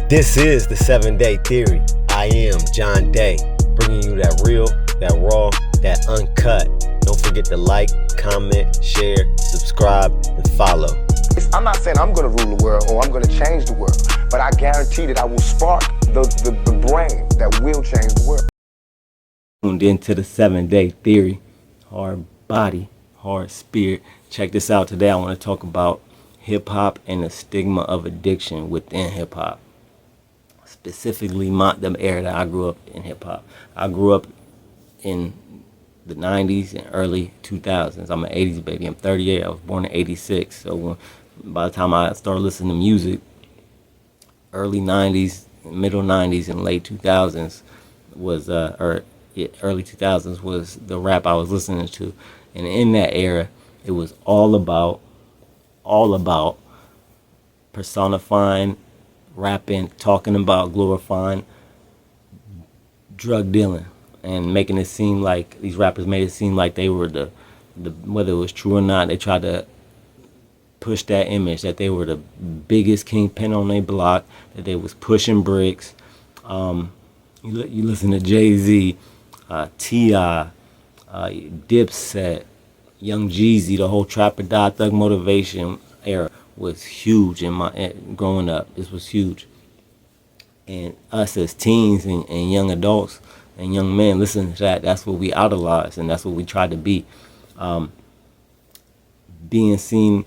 This is the 7-Day Theory. I am John Day, bringing you that real, that raw, that uncut. Don't forget to like, comment, share, subscribe, and follow. I'm not saying I'm going to rule the world or I'm going to change the world, but I guarantee that I will spark the brain that will change the world. Tuned into the 7-Day Theory. Hard body, hard spirit. Check this out. Today I want to talk about hip-hop and the stigma of addiction within hip-hop. Specifically the era that I grew up in hip-hop. I grew up in the 90s and early 2000s. I'm an 80s baby. I'm 38. I was born in 86. So by the time I started listening to music, early 90s, middle 90s, and late 2000s was, early 2000s was the rap I was listening to. And in that era, it was all about personifying, rapping, talking about, glorifying drug dealing and making it seem like these rappers made it seem like they were the whether it was true or not, they tried to push that image that they were the biggest kingpin on their block, that they was pushing bricks. You listen to Jay-Z, T.I., Dipset, Young Jeezy, the whole Trap or Die Thug Motivation era was huge in my growing up. This was huge. And us as teens and young adults and young men listening to that, that's what we idolized and that's what we tried to be. Being seen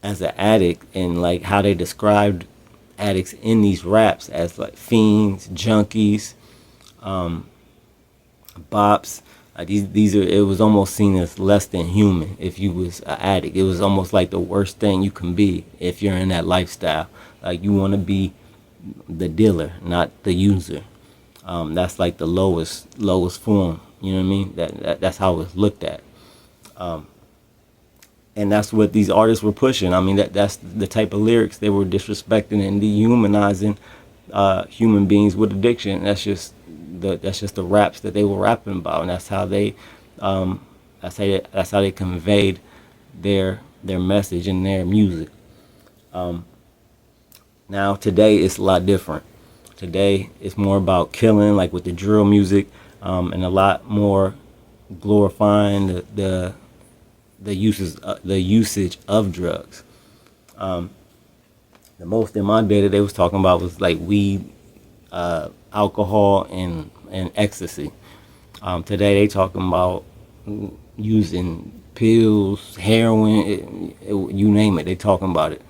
as an addict and like how they described addicts in these raps as like fiends, junkies, bops. It was almost seen as less than human if you was an addict. It was almost like the worst thing you can be if you're in that lifestyle. Like you want to be the dealer, not the user. That's like the lowest form. You know what I mean? That's how it's looked at. And that's what these artists were pushing. I mean, that's the type of lyrics they were disrespecting and dehumanizing human beings with addiction. That's just the raps that they were rapping about, and that's how they conveyed their message in their music. Now today it's a lot different. Today it's more about killing, like with the drill music, and a lot more glorifying the usage of drugs. The most in my day that they was talking about was like weed, alcohol, and ecstasy. Today they talking about using pills, heroin, you name it. They talking about it.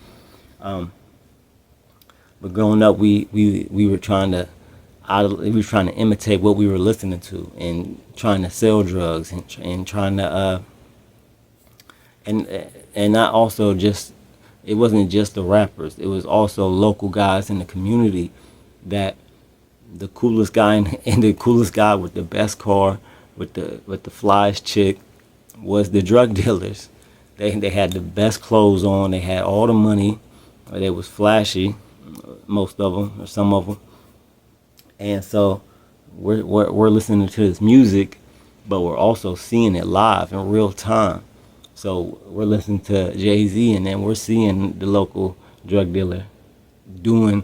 But growing up, we were trying to imitate what we were listening to and trying to sell drugs and trying to and not also just, it wasn't just the rappers. It was also local guys in the community that the coolest guy and the coolest guy with the best car, with the flyest chick, was the drug dealers. They had the best clothes on. They had all the money. They was flashy, most of them or some of them. And so we're listening to this music, but we're also seeing it live in real time. So we're listening to Jay-Z, and then we're seeing the local drug dealer doing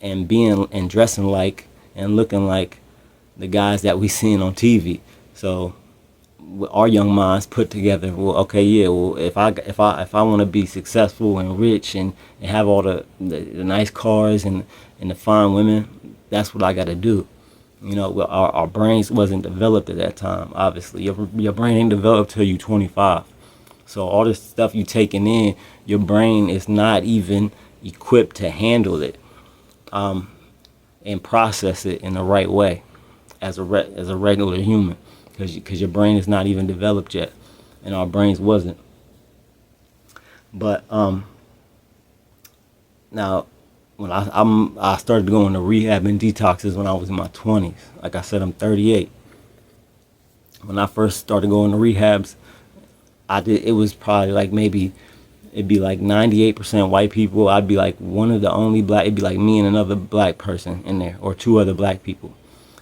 and being and dressing like and looking like the guys that we seen on TV. So our young minds put together, well, okay, yeah, well, if I want to be successful and rich and have all the nice cars and the fine women, that's what I got to do. You know, our brains wasn't developed at that time. Obviously, your brain ain't developed till you 25. So all this stuff you taking in, your brain is not even equipped to handle it and process it in the right way as a regular human, because your brain is not even developed yet, and our brains wasn't. But now when I started going to rehab and detoxes when I was in my 20s. Like I said, I'm 38. When I first started going to rehabs, it was probably like maybe it'd be like 98% white people. I'd be like one of the only black. It'd be like me and another black person in there, or two other black people.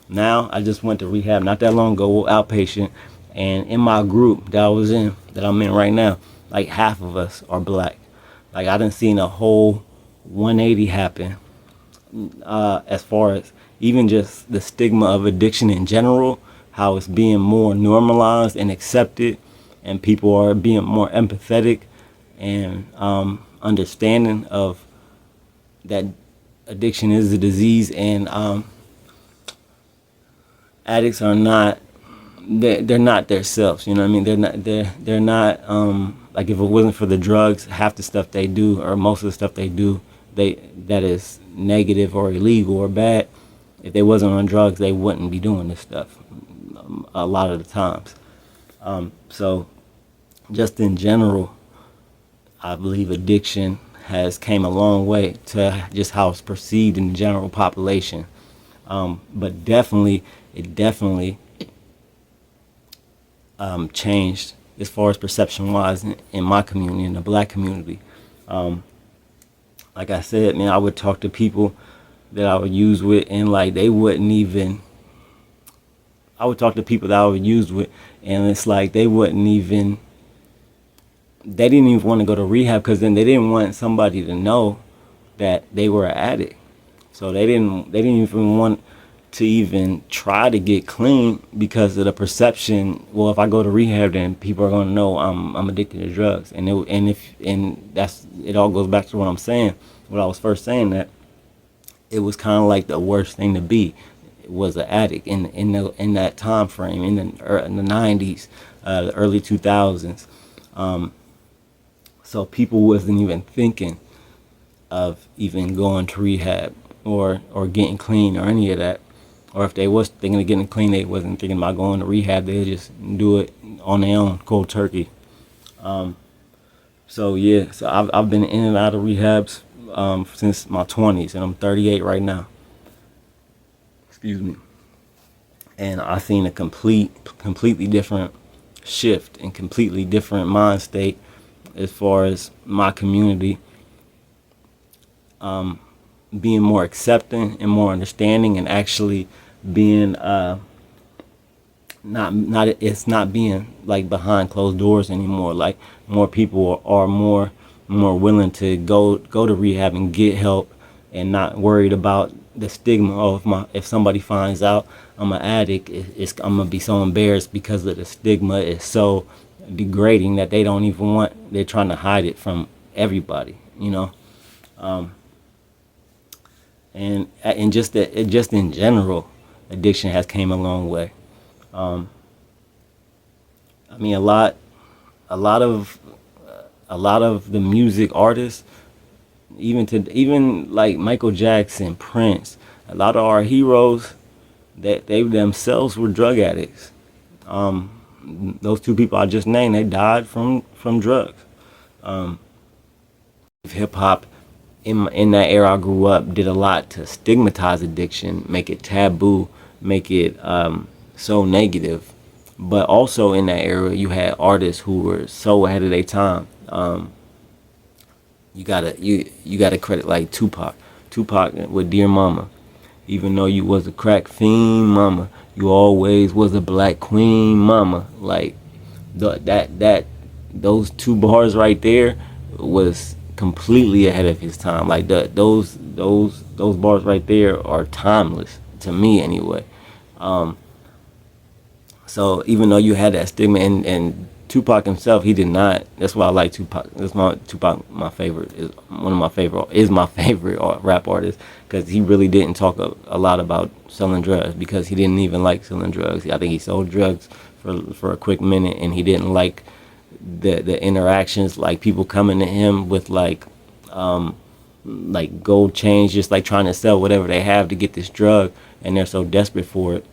Now I just went to rehab not that long ago, outpatient, and in my group that I'm in right now, like half of us are black. Like I done seen a whole 180 happen as far as even just the stigma of addiction in general, how it's being more normalized and accepted, and people are being more empathetic and understanding of that addiction is a disease, and addicts are not, they're not themselves. You know what I mean? They're not like, if it wasn't for the drugs, half the stuff they do, or most of the stuff they do, that is negative or illegal or bad. If they wasn't on drugs, they wouldn't be doing this stuff a lot of the times. So just in general, I believe addiction has came a long way to just how it's perceived in the general population. But it definitely changed as far as perception wise in my community, in the black community. Like I said, man, I would talk to people that I would use with, and like they wouldn't even. I would talk to people that I would use with, and it's like they wouldn't even. They didn't even want to go to rehab, because then they didn't want somebody to know that they were an addict. So they didn't even want to even try to get clean, because of the perception. Well, if I go to rehab, then people are gonna know I'm addicted to drugs, and that's it. All goes back to what I'm saying. What I was first saying, that it was kind of like the worst thing to be. It was an addict in that time frame, in the 90s, the early 2000s. So people wasn't even thinking of even going to rehab or getting clean or any of that. Or if they was thinking of getting clean, they wasn't thinking about going to rehab. They just do it on their own, cold turkey. So yeah, so I've been in and out of rehabs since my 20s, and I'm 38 right now. Excuse me. And I seen a completely different shift and completely different mind state as far as my community being more accepting and more understanding, and actually being not it's not being like behind closed doors anymore. Like, more people are more willing to go to rehab and get help, and not worried about the stigma of if somebody finds out I'm an addict, I'm gonna be so embarrassed, because of the stigma is so degrading that they don't even want. They're trying to hide it from everybody, you know. And just in general, addiction has came a long way. I mean, a lot of the music artists, even like Michael Jackson, Prince, a lot of our heroes, that they themselves were drug addicts. Those two people I just named, they died from drugs. Hip hop in that era I grew up did a lot to stigmatize addiction, make it taboo, make it so negative. But also in that era, you had artists who were so ahead of their time. You gotta credit like Tupac with Dear Mama. Even though you was a crack fiend, mama, you always was a black queen, mama. Like those two bars right there was completely ahead of his time. Like those bars right there are timeless to me anyway. So even though you had that stigma, and Tupac himself, he did not. That's why I like Tupac. Tupac, my favorite, is my favorite rap artist, because he really didn't talk a lot about selling drugs, because he didn't even like selling drugs. I think he sold drugs for a quick minute, and he didn't like the interactions, like people coming to him with like gold chains, just like trying to sell whatever they have to get this drug, and they're so desperate for it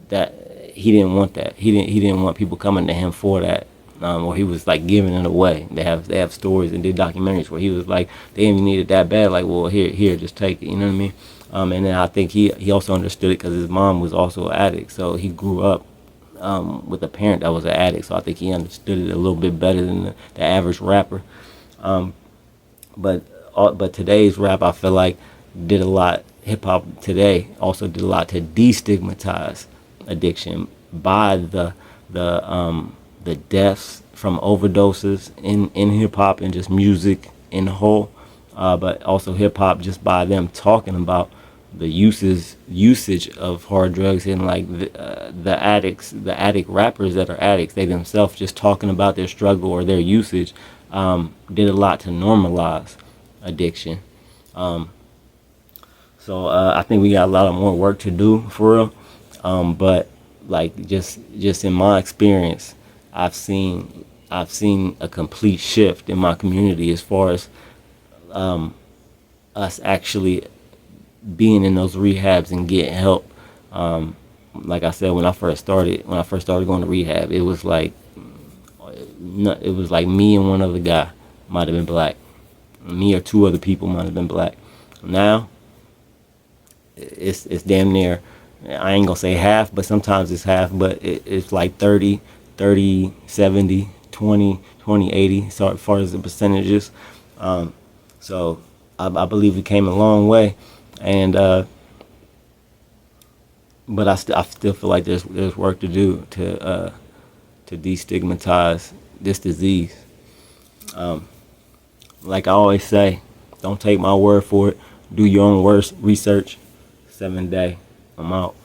that he didn't want that. He didn't want people coming to him for that. Or he was like giving it away. They have stories and did documentaries where he was like, they didn't even need it that bad. Like, well, here, just take it. You know what I mean? And then I think he also understood it because his mom was also an addict. So he grew up with a parent that was an addict. So I think he understood it a little bit better than the average rapper. But today's rap, I feel like, did a lot. Hip hop today also did a lot to destigmatize addiction by the deaths from overdoses in hip hop and just music in whole. but also hip hop, just by them talking about the usage of hard drugs, and like the addict rappers that are addicts, they themselves just talking about their struggle or their usage, did a lot to normalize addiction. So I think we got a lot of more work to do for real. But like just in my experience, I've seen a complete shift in my community as far as us actually being in those rehabs and getting help. Like I said, when I first started going to rehab, it was like me and one other guy might have been black. Me or two other people might have been black. Now it's damn near, I ain't gonna say half, but sometimes it's half, but it's like 30, 30, 70, 20, 20, 80, so as far as the percentages. So I believe we came a long way, and but I still feel like there's work to do to destigmatize this disease. Like I always say, don't take my word for it. Do your own research. 7 Day. I'm out.